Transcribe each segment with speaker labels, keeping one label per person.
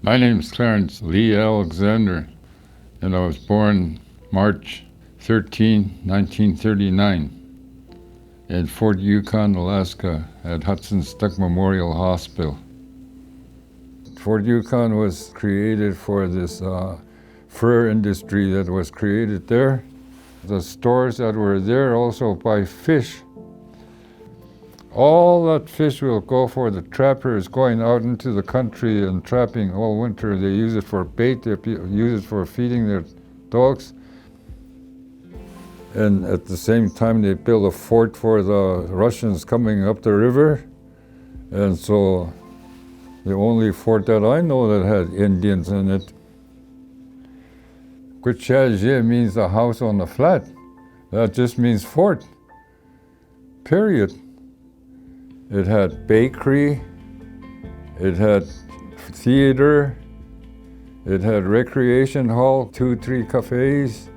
Speaker 1: My name is Clarence Lee Alexander, and I was born March 13, 1939, in Fort Yukon, Alaska, at Hudson's Duck Memorial Hospital. Fort Yukon was created for this fur industry that was created there. The stores that were there also buy fish. All that fish will go for the trappers going out into the country and trapping all winter. They use it for bait, they use it for feeding their dogs. And at the same time, they build a fort for the Russians coming up the river. And so the only fort that I know that had Indians in it. Kwichazhe means a house on the flat. That just means fort, period. It had bakery, it had theater, it had recreation hall, 2-3 cafes,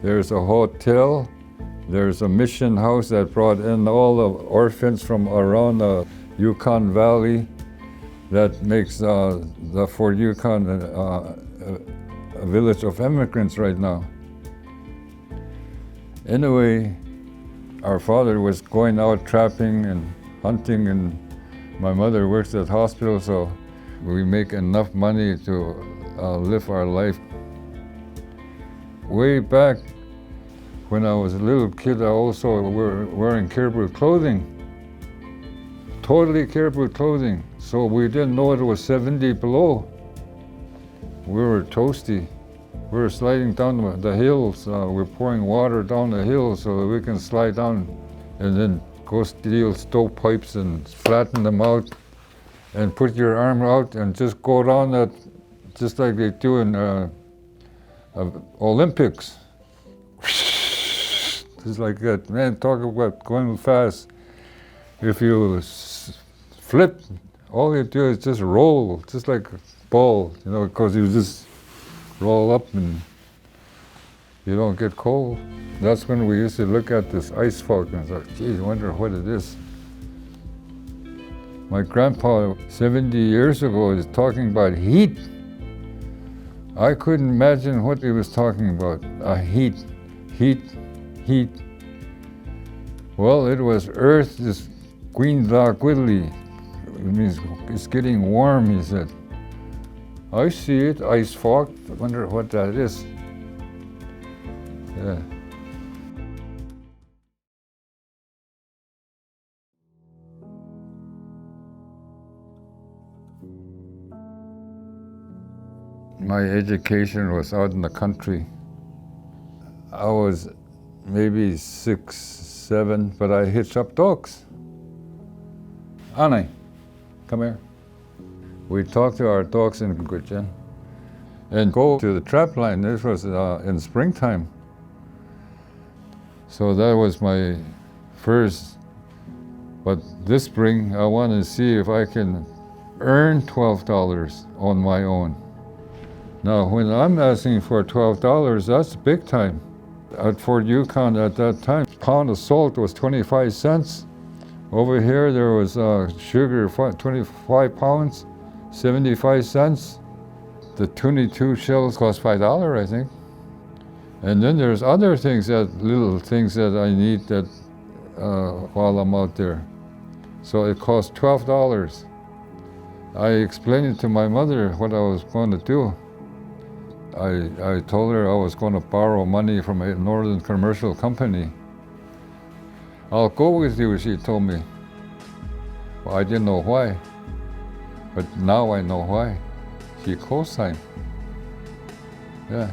Speaker 1: there's a hotel, there's a mission house that brought in all the orphans from around the Yukon Valley. That makes the Fort Yukon a village of immigrants right now. Anyway, our father was going out trapping and hunting, and my mother works at the hospital, so we make enough money to live our life. Way back when I was a little kid, I also were wearing caribou clothing, totally caribou clothing. So we didn't know it was 70 below. We were toasty. We were sliding down the hills. We're pouring water down the hills so that we can slide down and then go steal stovepipes and flatten them out and put your arm out and just go down that, just like they do in Olympics. Just like that. Man, talk about going fast. If you flip, all you do is just roll, just like a ball, because you just roll up and you don't get cold. That's when we used to look at this ice fog and thought, geez, I wonder what it is. My grandpa, 70 years ago, was talking about heat. I couldn't imagine what he was talking about. Heat. Well, it was Earth is Gwindla. It means it's getting warm, he said. I see it, ice fog. I wonder what that is. Yeah. My education was out in the country. I was maybe 6, 7, but I hitched up dogs. Annie, come here. We talked to our dogs in Gwich'in and go to the trap line. This was in springtime. So that was my first, but this spring I want to see if I can earn $12 on my own. Now, when I'm asking for $12, that's big time. At Fort Yukon at that time, a pound of salt was 25 cents. Over here, there was sugar, 25 pounds, 75 cents. The 22 shells cost $5, I think. And then there's other things, little things that I need that while I'm out there. So it cost $12. I explained it to my mother what I was going to do. I told her I was going to borrow money from a Northern Commercial Company. I'll go with you, she told me. Well, I didn't know why, but now I know why. She co-signed. Yeah,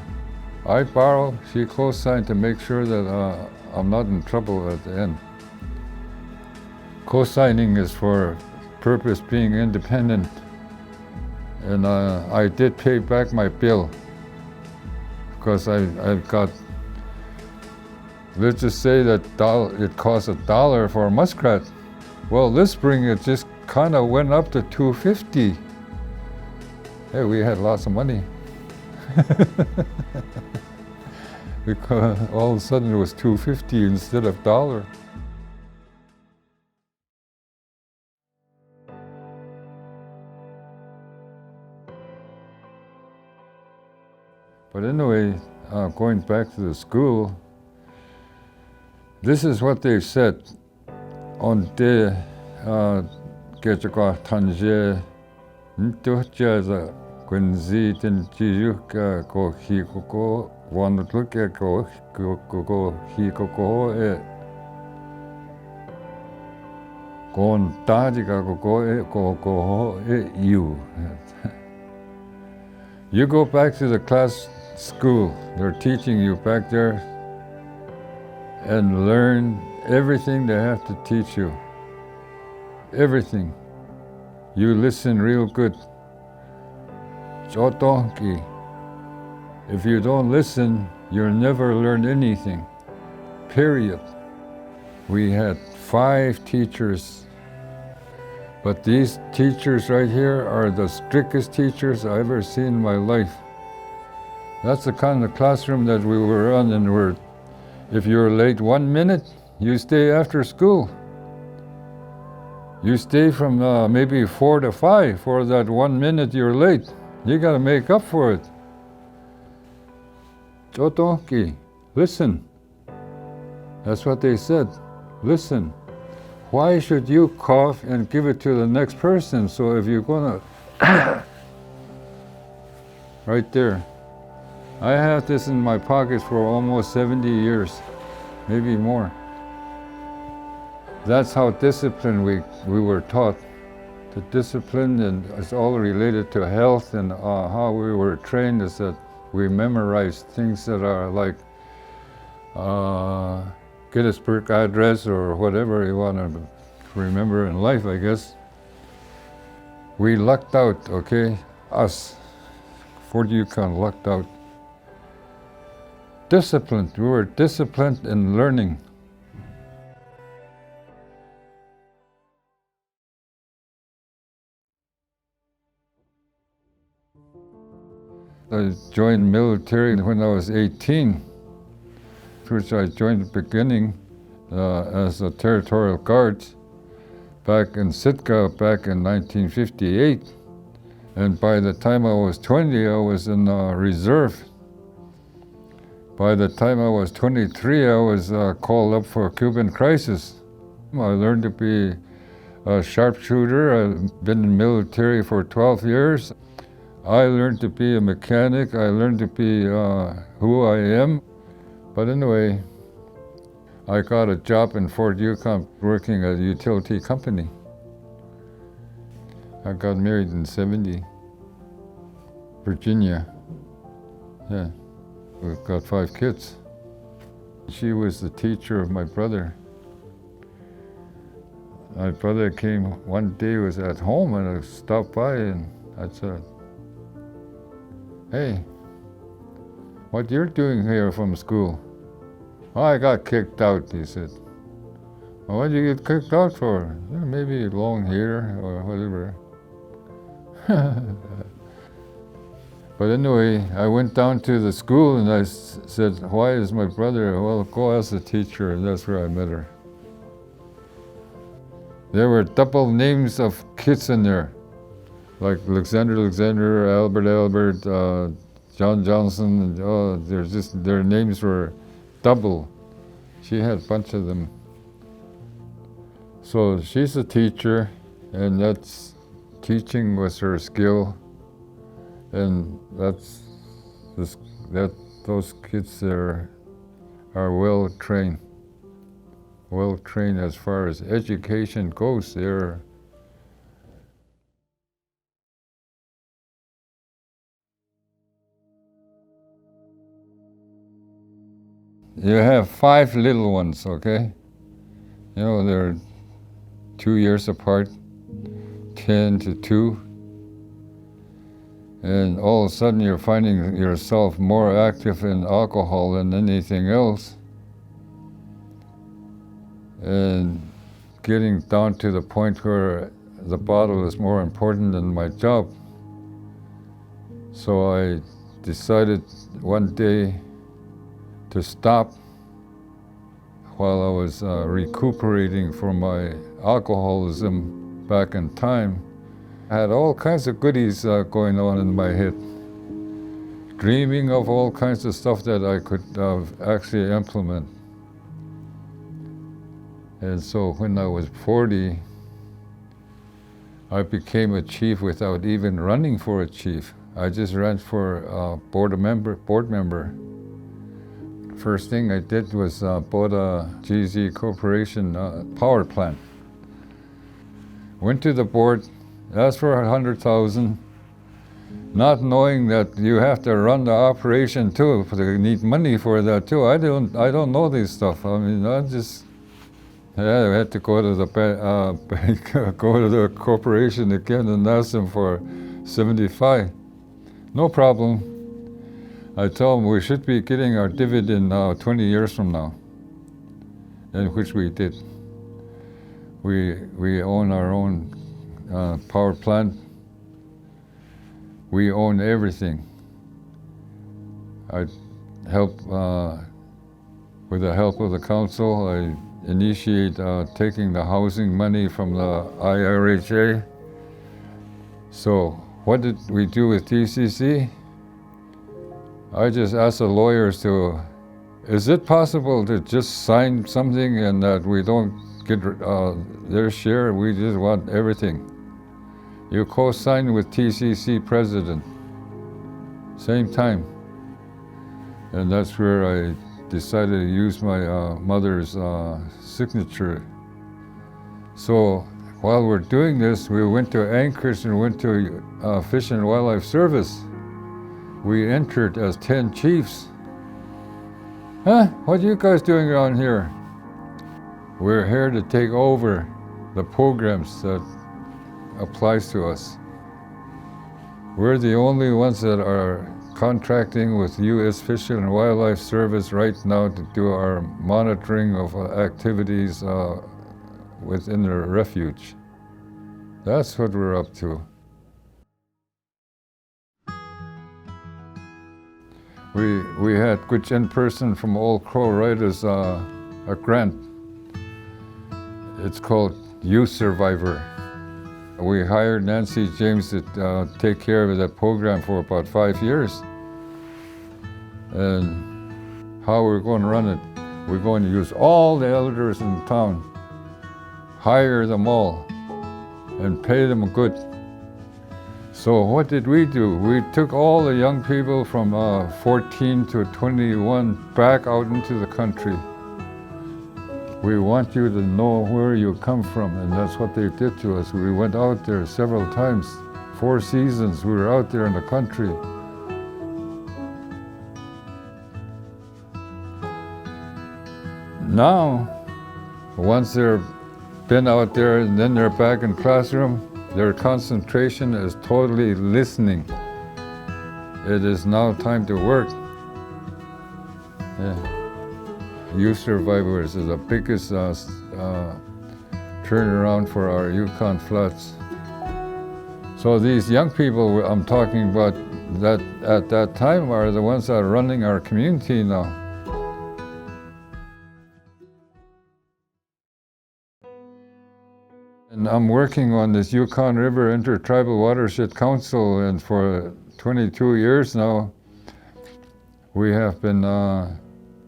Speaker 1: I borrow, she co-signed to make sure that I'm not in trouble at the end. Co-signing is for purpose being independent, and I did pay back my bill because I've got, let's just say that it costs $1 for a muskrat. Well, this spring it just kind of went up to $2.50. Hey, we had lots of money. Because all of a sudden it was $2.50 instead of $1. But anyway, going back to the school, this is what they said on the Gechaka Tanje Ntujaza Quinzi Tenjiuka Ko Hikoko, one look at Ko Hikoko Gon Tajiga Ko you. You go back to the class school, they're teaching you back there, and learn everything they have to teach you. Everything. You listen real good. Chotonki. If you don't listen, you'll never learn anything. Period. We had 5 teachers, but these teachers right here are the strictest teachers I've ever seen in my life. That's the kind of classroom that we were on, and if you're late 1 minute, you stay after school. You stay from maybe 4 to 5 for that 1 minute you're late. You gotta make up for it. Chotonki, listen. That's what they said. Listen. Why should you cough and give it to the next person? So if you're gonna, right there. I have this in my pocket for almost 70 years, maybe more. That's how disciplined we were taught. The discipline, and it's all related to health, and how we were trained is that we memorized things that are like Gettysburg Address or whatever you want to remember in life, I guess. We lucked out, okay? Us, Fort Yukon, lucked out. Disciplined, we were disciplined in learning. I joined military when I was 18, which I joined at the beginning as a territorial guard back in Sitka back in 1958. And by the time I was 20, I was in reserve. By the time I was 23, I was called up for a Cuban crisis. I learned to be a sharpshooter. I've been in the military for 12 years. I learned to be a mechanic. I learned to be who I am. But anyway, I got a job in Fort Yukon working at a utility company. I got married in 70, Virginia. Yeah, we've got 5 kids. She was the teacher of my brother. My brother came one day, was at home, and I stopped by and I said, "Hey, what you're doing here from school?" "Oh, I got kicked out," he said. "Well, what did you get kicked out for?" "Maybe long hair or whatever." But anyway, I went down to the school and I said, "Why is my brother?" "Well, go ask the teacher," and that's where I met her. There were double names of kids in there, like Alexander, Albert, John Johnson, and their names were double. She had a bunch of them. So she's a teacher, and teaching was her skill, and those kids there are well trained as far as education goes. You have 5 little ones, okay? You know, they're 2 years apart, 10 to 2. And all of a sudden you're finding yourself more active in alcohol than anything else. And getting down to the point where the bottle is more important than my job. So I decided one day to stop while I was recuperating from my alcoholism back in time. I had all kinds of goodies going on in my head. dreaming of all kinds of stuff that I could actually implement. And so when I was 40, I became a chief without even running for a chief. I just ran for board member. First thing I did was bought a GZ Corporation power plant. Went to the board, asked for 100,000, not knowing that you have to run the operation too. They need money for that too. I don't know this stuff. I mean, I had to go to the bank, go to the corporation again and ask them for 75. No problem. I told them we should be getting our dividend 20 years from now, and which we did. We own our own power plant. We own everything. I help, with the help of the council, I initiate taking the housing money from the IRHA. So what did we do with TCC? I just asked the lawyers is it possible to just sign something and that we don't get their share? We just want everything. You co-sign with TCC president, same time. And that's where I decided to use my mother's signature. So while we're doing this, we went to Anchorage and went to Fish and Wildlife Service. We entered as 10 chiefs. Huh? What are you guys doing around here? We're here to take over the programs that applies to us. We're the only ones that are contracting with U.S. Fish and Wildlife Service right now to do our monitoring of activities within the refuge. That's what we're up to. We had Gwich'in person from Old Crow write us a grant. It's called Youth Survivor. We hired Nancy James to take care of that program for about 5 years. And how we're going to run it, we're going to use all the elders in town, hire them all, and pay them good. So what did we do? We took all the young people from 14 to 21 back out into the country. We want you to know where you come from, and that's what they did to us. We went out there several times, 4 seasons we were out there in the country. Now, once they've been out there and then they're back in classroom, their concentration is totally listening. It is now time to work. Yeah. Youth Survivors is the biggest turnaround for our Yukon floods. So these young people I'm talking about that at that time are the ones that are running our community now. And I'm working on this Yukon River Intertribal Watershed Council, and for 22 years now, we have been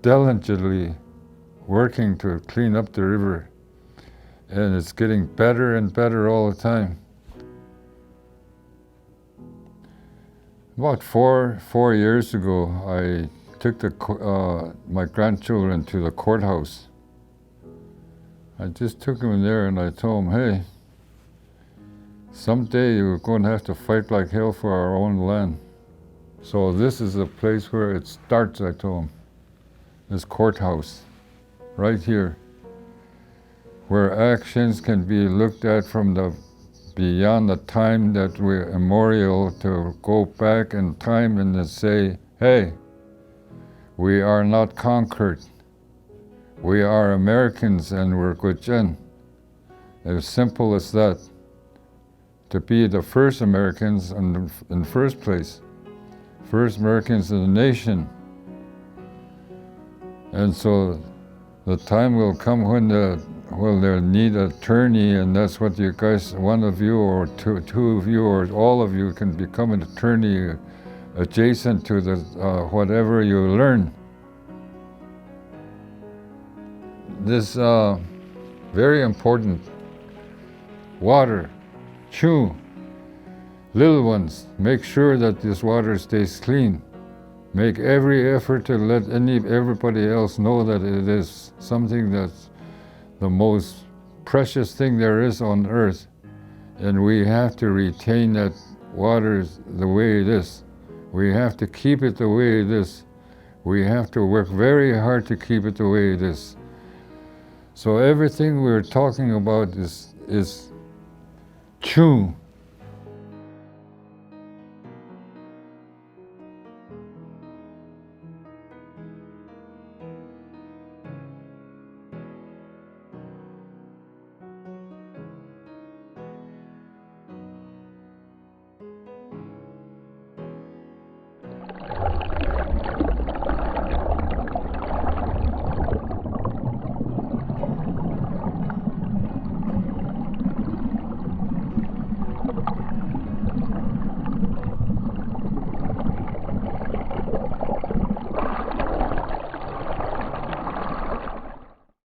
Speaker 1: diligently working to clean up the river, and it's getting better and better all the time. About four years ago, I took my grandchildren to the courthouse. I just took them there and I told them, hey, someday you're going to have to fight like hell for our own land. So this is the place where it starts, I told them. This courthouse, right here, where actions can be looked at from beyond the time that we're immemorial, to go back in time and to say, hey, we are not conquered. We are Americans and we're Gwich'in. As simple as that. To be the first Americans in the first place. First Americans in the nation. And so the time will come when they'll need an attorney, and that's what you guys, one of you or two of you or all of you can become an attorney adjacent to the whatever you learn. This very important. Water, chew. Little ones, make sure that this water stays clean. Make every effort to let everybody else know that it is something that's the most precious thing there is on earth. And we have to retain that water the way it is. We have to keep it the way it is. We have to work very hard to keep it the way it is. So everything we're talking about is chew.